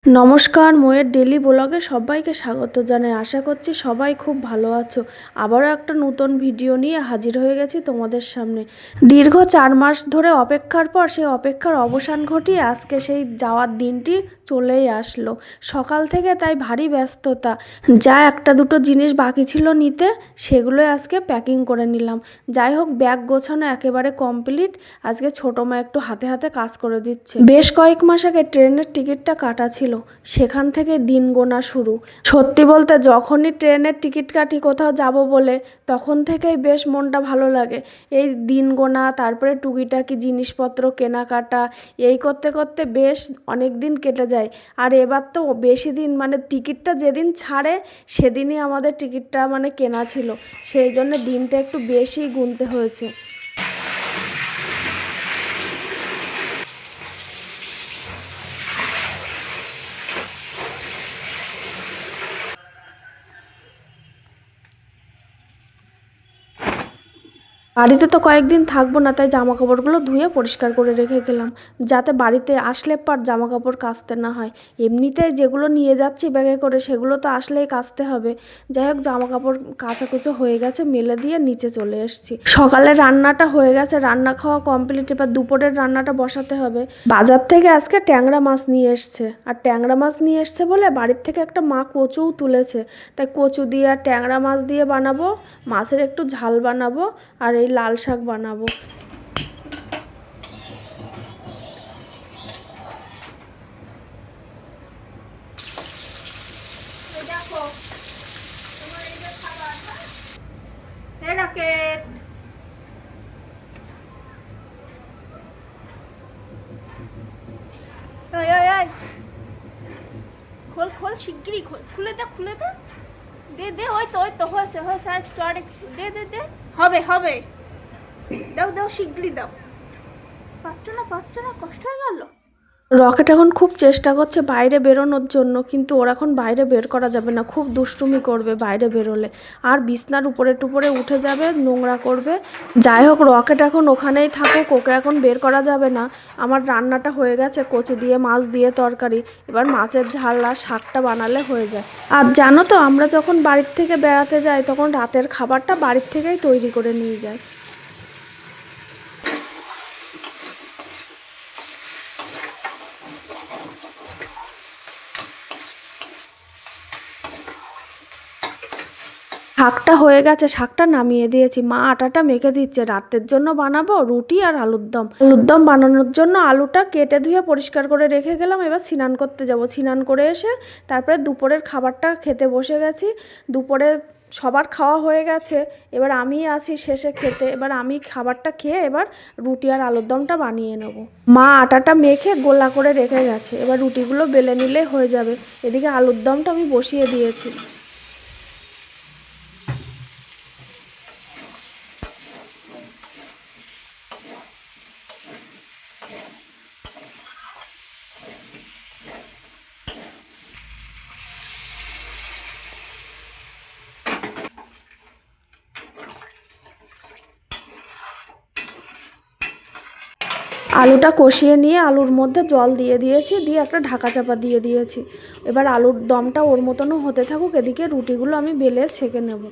নমস্কার, ময়ের ডেলি ব্লগে সবাইকে স্বাগত জানাই। আশা করছি সবাই খুব ভালো আছো। আবারও একটা নতুন ভিডিও নিয়ে হাজির হয়ে গেছি তোমাদের সামনে। দীর্ঘ 4 মাস ধরে অপেক্ষার পর সেই অপেক্ষার অবসান ঘটিয়ে আজকে সেই যাওয়ার দিনটি চলেই আসলো। সকাল থেকে তাই ভারী ব্যস্ততা। যা একটা দুটো জিনিস বাকি ছিল নিতে, সেগুলোই আজকে প্যাকিং করে নিলাম। যাই হোক, ব্যাগ গোছানো একেবারে কমপ্লিট। আজকে ছোটো মা একটু হাতে হাতে কাজ করে দিচ্ছে। বেশ কয়েক মাস আগে ট্রেনের টিকিটটা কাটা ছিল, সেখান থেকে দিন গোনা শুরু। সত্যি বলতে যখনই ট্রেনের টিকিট কাটি কোথাও যাব বলে, তখন থেকেই বেশ মনটা ভালো লাগে। এই দিন গোনা, তারপরে টুকিটাকি জিনিসপত্র কেনাকাটা, এই করতে করতে বেশ অনেক দিন কেটে যায়। আর এবার তো বেশি দিন, মানে টিকিটটা যেদিন ছাড়ে সেদিনই আমাদের টিকিটটা কেনা ছিল, সেই জন্য দিনটা একটু বেশি গুনতে হয়েছে। বাড়িতে তো কয়েকদিন থাকবো না, তাই জামা কাপড়গুলো ধুয়ে পরিষ্কার করে রেখে গেলাম, যাতে বাড়িতে আসলে পর জামা কাপড় কাচতে না হয়। এমনিতেই যেগুলো নিয়ে যাচ্ছি ব্যাগে করে, সেগুলো তো আসলেই কাচতে হবে। যাই হোক, জামা কাপড় কাচাকুচো হয়ে গেছে, মেলে দিয়ে নিচে চলে এসেছি। সকালে রান্নাটা হয়ে গেছে, রান্না খাওয়া কমপ্লিট। এবার দুপুরের রান্নাটা বসাতে হবে। বাজার থেকে আজকে ট্যাংরা মাছ নিয়ে এসছে, আর ট্যাংরা মাছ নিয়ে এসছে বলে বাড়ির থেকে একটা মা কচুও তুলেছে, তাই কচু দিয়ে আর ট্যাংরা মাছ দিয়ে বানাবো। মাছের একটু ঝাল বানাবো, আর এই লাল শাক বানাবো। খোল খোল, শিগগিরই খোল, খুলে দে খুলে দে। দে দে, ওই তো হয়েছে হয়েছে, আর একটু আর একটু, দে দে দে, হবে হবে। দাও দাও, শিগগিরই দাও। পাচ্ছ না, কষ্ট হয়ে গেল। রকেট এখন খুব চেষ্টা করছে বাইরে বেরোনোর জন্য, কিন্তু ওর এখন বাইরে বের করা যাবে না, খুব দুষ্টুমি করবে বাইরে বেরোলে। আর বিছনার উপরে টুপরে উঠে যাবে, নোংরা করবে। যাই হোক, রকেট এখন ওখানেই থাকুক, ওকে এখন বের করা যাবে না। আমার রান্নাটা হয়ে গেছে, কচু দিয়ে মাছ দিয়ে তরকারি। এবার মাছের ঝাল আর শাকটা বানালে হয়ে যায়। আর জানো তো, আমরা যখন বাড়ির থেকে বেড়াতে যাই তখন রাতের খাবারটা বাড়ির থেকেই তৈরি করে নিয়ে যাই। শাকটা হয়ে গেছে, শাকটা নামিয়ে দিয়েছি। মা আটাটা মেখে দিচ্ছে, রাতের জন্য বানাবো রুটি আর আলুর দম। আলুর দম বানানোর জন্য আলুটা কেটে ধুয়ে পরিষ্কার করে রেখে গেলাম। এবার স্নান করতে যাব, স্নান করে এসে তারপরে দুপুরের খাবারটা খেতে বসে গেছি। দুপুরে সবার খাওয়া হয়ে গেছে, এবার আমি আছি শেষে খেতে। এবার আমি খাবারটা খেয়ে এবার রুটি আর আলুর দমটা বানিয়ে নেব। মা আটাটা মেখে গোলা করে রেখে গেছে, এবার রুটিগুলো বেলে নিলে হয়ে যাবে। এদিকে আলুর দমটা আমি বসিয়ে দিয়েছি। আলুটা কষিয়ে নিয়ে আলুর মধ্যে জল দিয়ে দিয়েছি, দিয়ে একটা ঢাকা চাপা দিয়ে দিয়েছি। এবার আলুর দমটা ওর মতনও হতে থাকুক, এদিকে রুটিগুলো আমি বেলে ছেঁকে নেব।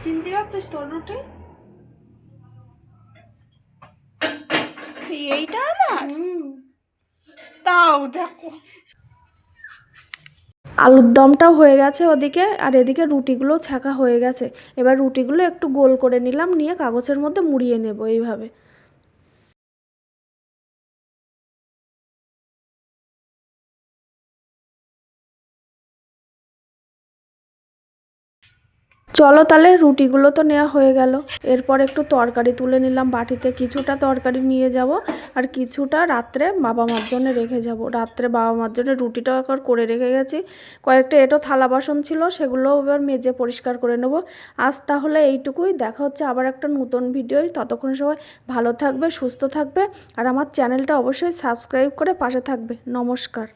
চিনতে পারছিস তোর রুটি? এইটা না, তাও দেখো। আলুর দমটাও হয়ে গেছে ওদিকে, আর এদিকে রুটিগুলো ছাকা হয়ে গেছে। এবার রুটিগুলো একটু গোল করে নিলাম, নিয়ে কাগজের মধ্যে মুড়িয়ে নেব এইভাবে। চলো তাহলে, রুটিগুলো তো নেওয়া হয়ে গেল। এরপর একটু তরকারি তুলে নিলাম বাটিতে, কিছুটা তরকারি নিয়ে যাব আর কিছুটা রাত্রে বাবা মার জন্য রেখে যাব। রাত্রে বাবা মার জন্য রুটিটাও একবার করে রেখে গেছি। কয়েকটা এঁটো থালা বাসন ছিল, সেগুলোও এবার মেজে পরিষ্কার করে নেব। আজ তাহলে এইটুকুই, দেখা হচ্ছে আবার একটা নতুন ভিডিও। ততক্ষণ সবাই ভালো থাকবে, সুস্থ থাকবে, আর আমার চ্যানেলটা অবশ্যই সাবস্ক্রাইব করে পাশে থাকবে। নমস্কার।